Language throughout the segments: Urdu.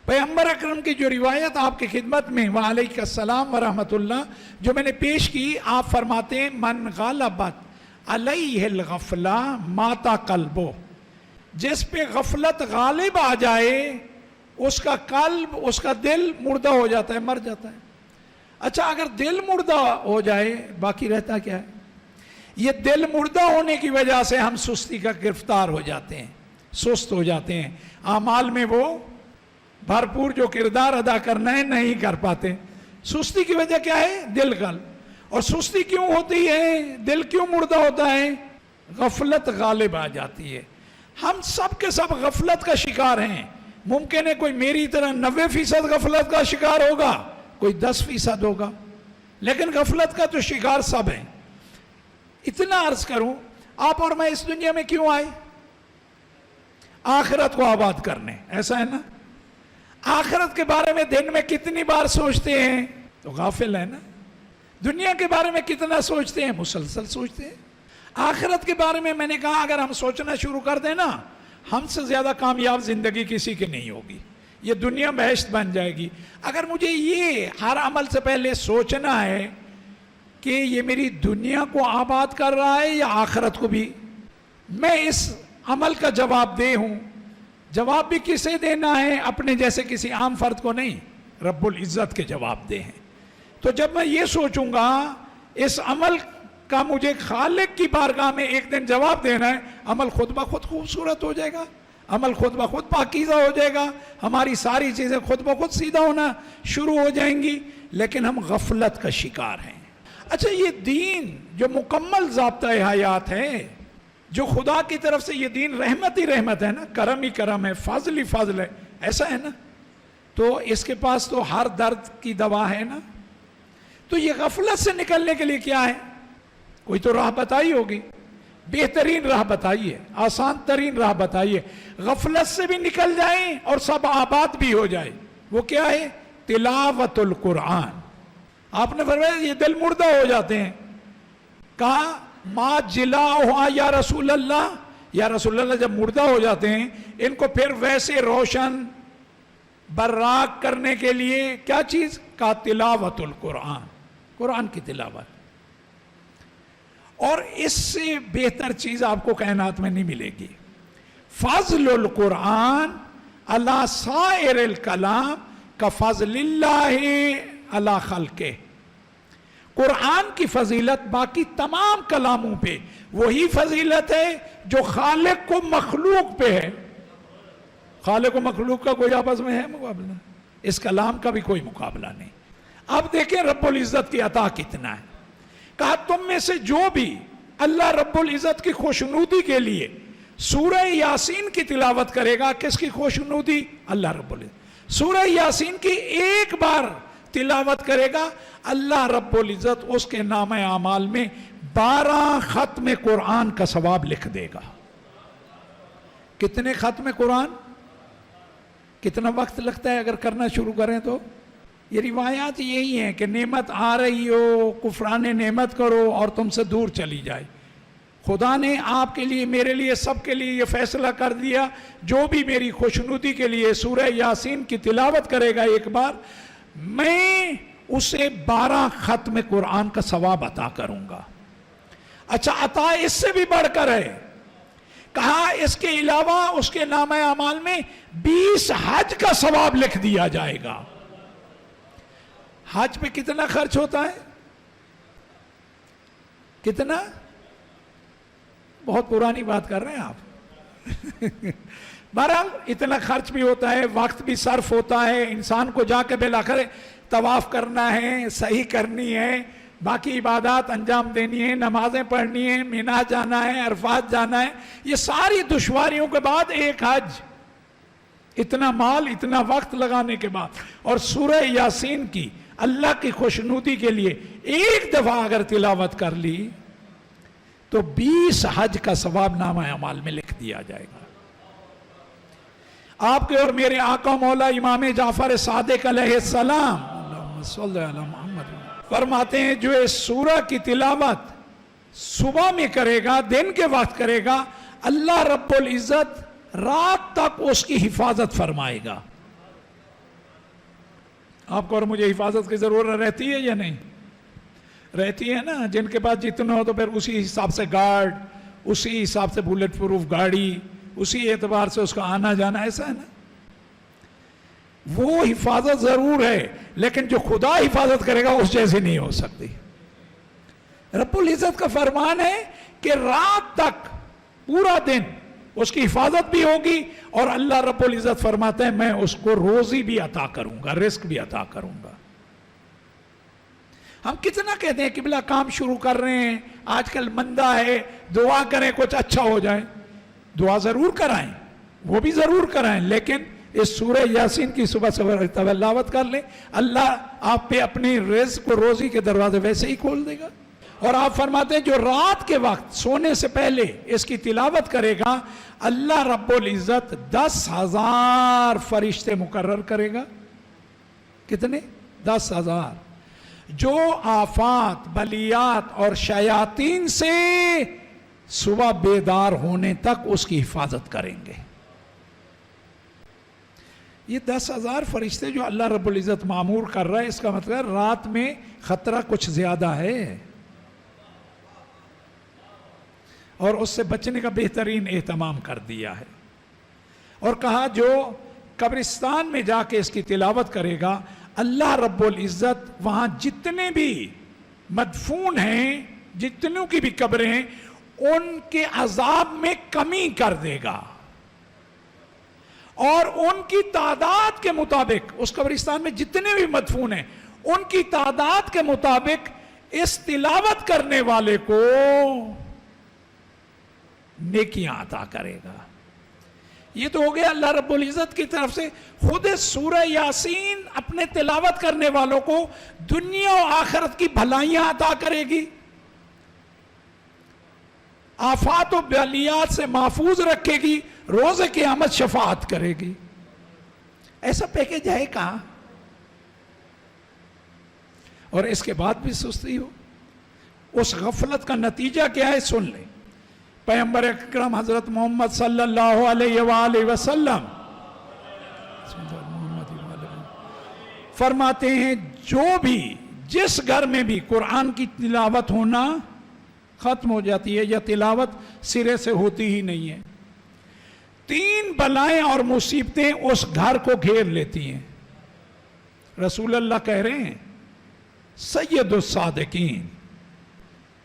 پیغمبر اکرم کی جو روایت آپ کی خدمت میں وعلیکم السلام ورحمۃ اللہ جو میں نے پیش کی، آپ فرماتے ہیں من غلبت علیہ الغفلہ ماتا قلبو، جس پہ غفلت غالب آ جائے اس کا قلب، اس کا دل مردہ ہو جاتا ہے، مر جاتا ہے۔ اچھا اگر دل مردہ ہو جائے باقی رہتا کیا ہے؟ یہ دل مردہ ہونے کی وجہ سے ہم سستی کا گرفتار ہو جاتے ہیں، سست ہو جاتے ہیں، اعمال میں وہ بھرپور جو کردار ادا کرنا ہے نہیں کر پاتے۔ سستی کی وجہ کیا ہے؟ دل قلب۔ اور سستی کیوں ہوتی ہے؟ دل کیوں مردہ ہوتا ہے؟ غفلت غالب آ جاتی ہے۔ ہم سب کے سب غفلت کا شکار ہیں۔ ممکن ہے کوئی میری طرح 90% غفلت کا شکار ہوگا، کوئی 10% ہوگا، لیکن غفلت کا تو شکار سب ہیں۔ اتنا عرض کروں، آپ اور میں اس دنیا میں کیوں آئے؟ آخرت کو آباد کرنے، ایسا ہے نا؟ آخرت کے بارے میں دن میں کتنی بار سوچتے ہیں؟ تو غافل ہے نا۔ دنیا کے بارے میں کتنا سوچتے ہیں؟ مسلسل سوچتے ہیں۔ آخرت کے بارے میں نے کہا اگر ہم سوچنا شروع کر دیں نا، ہم سے زیادہ کامیاب زندگی کسی کی نہیں ہوگی، یہ دنیا بہشت بن جائے گی۔ اگر مجھے یہ ہر عمل سے پہلے سوچنا ہے کہ یہ میری دنیا کو آباد کر رہا ہے یا آخرت کو بھی، میں اس عمل کا جواب دہ ہوں۔ جواب بھی کسے دینا ہے؟ اپنے جیسے کسی عام فرد کو نہیں، رب العزت کے جواب دہ ہیں۔ تو جب میں یہ سوچوں گا اس عمل کا مجھے خالق کی بارگاہ میں ایک دن جواب دینا ہے، عمل خود بخود خوبصورت ہو جائے گا، عمل خود بخود پاکیزہ ہو جائے گا، ہماری ساری چیزیں خود بخود سیدھا ہونا شروع ہو جائیں گی، لیکن ہم غفلت کا شکار ہیں۔ اچھا یہ دین جو مکمل ضابطۂ حیات ہے، جو خدا کی طرف سے یہ دین رحمت ہی رحمت ہے نا، کرم ہی کرم ہے، فضل ہی فضل ہے، ایسا ہے نا؟ تو اس کے پاس تو ہر درد کی دوا ہے نا۔ تو یہ غفلت سے نکلنے کے لیے کیا ہے؟ کوئی تو راہ بتائی ہوگی، بہترین راہ بتائیے، آسان ترین راہ بتائیے، غفلت سے بھی نکل جائیں اور سب آباد بھی ہو جائے۔ وہ کیا ہے؟ تلاوت القرآن۔ آپ نے فرمایا یہ دل مردہ ہو جاتے ہیں، کہا ما جلاؤہا یا رسول اللہ، یا رسول اللہ جب مردہ ہو جاتے ہیں ان کو پھر ویسے روشن براق کرنے کے لیے کیا چیز؟ کا تلاوت القرآن، قرآن کی تلاوت۔ اور اس سے بہتر چیز آپ کو کائنات میں نہیں ملے گی۔ فضل القرآن علی سائر الکلام کفضل اللہ علی خلقہ۔ قرآن کی فضیلت باقی تمام کلاموں پہ وہی فضیلت ہے جو خالق کو مخلوق پہ ہے۔ خالق و مخلوق کا کوئی آپس میں ہے مقابلہ؟ اس کلام کا بھی کوئی مقابلہ نہیں۔ اب دیکھیں رب العزت کی عطا کتنا ہے۔ کہا تم میں سے جو بھی اللہ رب العزت کی خوشنودی کے لیے سورہ یاسین کی تلاوت کرے گا، کس کی خوشنودی؟ اللہ رب العزت۔ سورہ یاسین کی ایک بار تلاوت کرے گا، اللہ رب العزت اس کے نام اعمال میں 12 ختم قرآن کا ثواب لکھ دے گا۔ کتنے ختم قرآن؟ کتنا وقت لگتا ہے اگر کرنا شروع کریں تو؟ یہ روایات یہی ہیں کہ نعمت آ رہی ہو، کفران نعمت کرو اور تم سے دور چلی جائے۔ خدا نے آپ کے لیے، میرے لیے، سب کے لیے یہ فیصلہ کر دیا، جو بھی میری خوشنودی کے لیے سورہ یاسین کی تلاوت کرے گا ایک بار، میں اسے 12 ختم قرآن کا ثواب عطا کروں گا۔ اچھا عطا اس سے بھی بڑھ کر ہے، کہا اس کے علاوہ اس کے نامہ اعمال میں 20 حج کا ثواب لکھ دیا جائے گا۔ حج پہ کتنا خرچ ہوتا ہے؟ کتنا؟ بہت پرانی بات کر رہے ہیں آپ۔ بہرحال اتنا خرچ بھی ہوتا ہے، وقت بھی صرف ہوتا ہے، انسان کو جا کے بالآخر طواف کرنا ہے، صحیح کرنی ہے، باقی عبادات انجام دینی ہے، نمازیں پڑھنی ہیں، مینا جانا ہے، عرفات جانا ہے، یہ ساری دشواریوں کے بعد ایک حج، اتنا مال، اتنا وقت لگانے کے بعد، اور سورہ یاسین کی اللہ کی خوشنودی کے لیے ایک دفعہ اگر تلاوت کر لی تو 20 حج کا ثواب نامہ اعمال میں لکھ دیا جائے گا۔ آپ کے اور میرے آقا مولا امام جعفر صادق علیہ السلام اللہم صلی علی محمد فرماتے ہیں جو اس سورہ کی تلاوت صبح میں کرے گا، دن کے وقت کرے گا، اللہ رب العزت رات تک اس کی حفاظت فرمائے گا۔ آپ کو اور مجھے حفاظت کی ضرورت رہتی ہے یا نہیں رہتی ہے نا؟ جن کے پاس جتنا ہو تو پھر اسی حساب سے گارڈ، اسی حساب سے بلٹ پروف گاڑی، اسی اعتبار سے اس کا آنا جانا، ایسا ہے نا؟ وہ حفاظت ضرور ہے، لیکن جو خدا حفاظت کرے گا اس جیسی نہیں ہو سکتی۔ رب العزت کا فرمان ہے کہ رات تک پورا دن اس کی حفاظت بھی ہوگی، اور اللہ رب العزت فرماتے ہیں میں اس کو روزی بھی عطا کروں گا، رزق بھی عطا کروں گا۔ ہم کتنا کہتے ہیں کہ بلا کام شروع کر رہے ہیں، آج کل مندہ ہے، دعا کریں کچھ اچھا ہو جائے۔ دعا ضرور کرائیں، وہ بھی ضرور کرائیں، لیکن اس سورہ یاسین کی صبح صبح تلاوت کر لیں، اللہ آپ پہ اپنی رزق و روزی کے دروازے ویسے ہی کھول دے گا۔ اور آپ فرماتے ہیں جو رات کے وقت سونے سے پہلے اس کی تلاوت کرے گا، اللہ رب العزت 10,000 فرشتے مقرر کرے گا۔ کتنے؟ 10,000، جو آفات، بلیات اور شیاطین سے صبح بیدار ہونے تک اس کی حفاظت کریں گے۔ یہ 10,000 فرشتے جو اللہ رب العزت معمور کر رہا ہے، اس کا مطلب رات میں خطرہ کچھ زیادہ ہے، اور اس سے بچنے کا بہترین اہتمام کر دیا ہے۔ اور کہا جو قبرستان میں جا کے اس کی تلاوت کرے گا، اللہ رب العزت وہاں جتنے بھی مدفون ہیں، جتنوں کی بھی قبریں ہیں، ان کے عذاب میں کمی کر دے گا، اور ان کی تعداد کے مطابق، اس قبرستان میں جتنے بھی مدفون ہیں ان کی تعداد کے مطابق اس تلاوت کرنے والے کو نیکیاں عطا کرے گا۔ یہ تو ہو گیا اللہ رب العزت کی طرف سے۔ خود سورہ یاسین اپنے تلاوت کرنے والوں کو دنیا و آخرت کی بھلائیاں عطا کرے گی، آفات و بلیات سے محفوظ رکھے گی، روز قیامت شفاعت کرے گی۔ ایسا پیکج ہے کہاں؟ اور اس کے بعد بھی سستی ہو۔ اس غفلت کا نتیجہ کیا ہے سن لیں۔ پیغمبر اکرم حضرت محمد صلی اللہ علیہ وآلہ وسلم فرماتے ہیں جو بھی جس گھر میں بھی قرآن کی تلاوت ہونا ختم ہو جاتی ہے یا تلاوت سرے سے ہوتی ہی نہیں ہے، 3 بلائیں اور مصیبتیں اس گھر کو گھیر لیتی ہیں۔ رسول اللہ کہہ رہے ہیں سید الصادقین،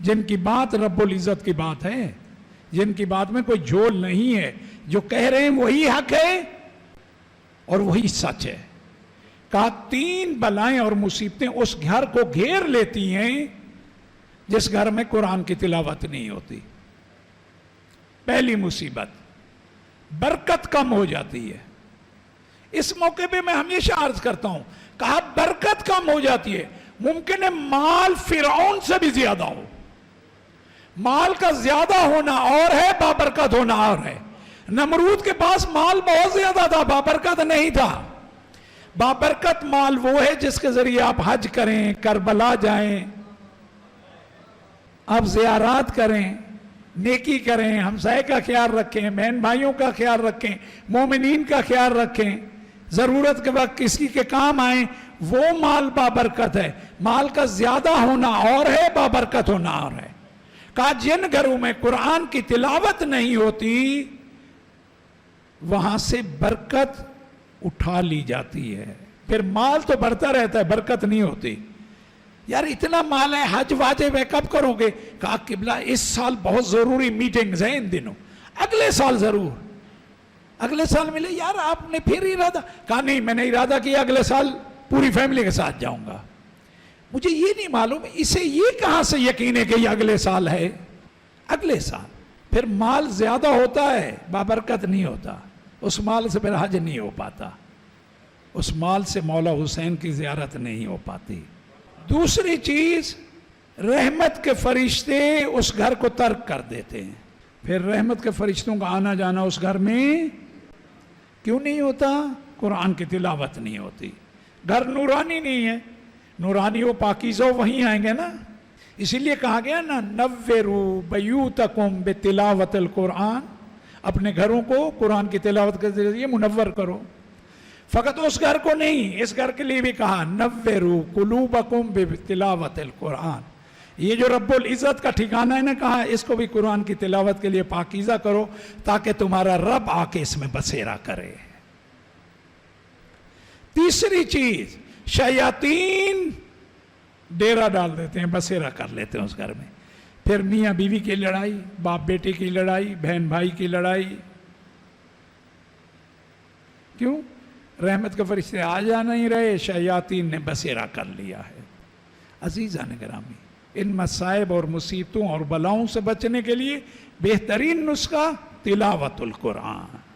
جن کی بات رب العزت کی بات ہے، جن کی بات میں کوئی جھول نہیں ہے، جو کہہ رہے ہیں وہی حق ہے اور وہی سچ ہے۔ کہا 3 بلائیں اور مصیبتیں اس گھر کو گھیر لیتی ہیں جس گھر میں قرآن کی تلاوت نہیں ہوتی۔ پہلی مصیبت، برکت کم ہو جاتی ہے۔ اس موقع پہ میں ہمیشہ عرض کرتا ہوں، کہا برکت کم ہو جاتی ہے۔ ممکن ہے مال فرعون سے بھی زیادہ ہو، مال کا زیادہ ہونا اور ہے، بابرکت ہونا اور ہے۔ نمرود کے پاس مال بہت زیادہ تھا، بابرکت نہیں تھا۔ بابرکت مال وہ ہے جس کے ذریعے آپ حج کریں، کربلا جائیں، آپ زیارات کریں، نیکی کریں، ہمسائے کا خیال رکھیں، بہن بھائیوں کا خیال رکھیں، مومنین کا خیال رکھیں، ضرورت کے وقت کسی کے کام آئیں، وہ مال بابرکت ہے۔ مال کا زیادہ ہونا اور ہے، بابرکت ہونا اور ہے۔ کہا جن گھروں میں قرآن کی تلاوت نہیں ہوتی وہاں سے برکت اٹھا لی جاتی ہے، پھر مال تو بڑھتا رہتا ہے، برکت نہیں ہوتی۔ یار اتنا مال ہے، حج واجب ہے، کب کرو گے؟ کہا قبلہ اس سال بہت ضروری میٹنگز ہیں ان دنوں، اگلے سال ضرور، اگلے سال ملے۔ یار آپ نے پھر ارادہ کہا نہیں، میں نے ارادہ کیا اگلے سال پوری فیملی کے ساتھ جاؤں گا۔ مجھے یہ نہیں معلوم اسے یہ کہاں سے یقین ہے کہ یہ اگلے سال ہے۔ اگلے سال پھر مال زیادہ ہوتا ہے، بابرکت نہیں ہوتا، اس مال سے پھر حج نہیں ہو پاتا، اس مال سے مولا حسین کی زیارت نہیں ہو پاتی۔ دوسری چیز، رحمت کے فرشتے اس گھر کو ترک کر دیتے ہیں، پھر رحمت کے فرشتوں کا آنا جانا اس گھر میں کیوں نہیں ہوتا؟ قرآن کی تلاوت نہیں ہوتی۔ گھر نورانی نہیں ہے، نورانی و پاکیزہ وہیں آئیں گے نا۔ اسی لیے کہا گیا نا نوّروا بیوتکم بتلاوت القرآن، اپنے گھروں کو قرآن کی تلاوت کے ذریعے منور کرو۔ فقط اس گھر کو نہیں، اس گھر کے لیے بھی کہا نوّروا قلوبکم بتلاوت القرآن، یہ جو رب العزت کا ٹھکانہ ہے نا، کہا اس کو بھی قرآن کی تلاوت کے لیے پاکیزہ کرو تاکہ تمہارا رب آ کے اس میں بسیرا کرے۔ تیسری چیز، شیاطین ڈیرا ڈال دیتے ہیں، بسیرا کر لیتے ہیں اس گھر میں، پھر میاں بیوی کی لڑائی، باپ بیٹے کی لڑائی، بہن بھائی کی لڑائی۔ کیوں؟ رحمت کے فرشتے آ جا نہیں رہے، شیاطین نے بسیرا کر لیا ہے۔ عزیزان گرامی، ان مصائب اور مصیبتوں اور بلاؤں سے بچنے کے لیے بہترین نسخہ تلاوت القرآن۔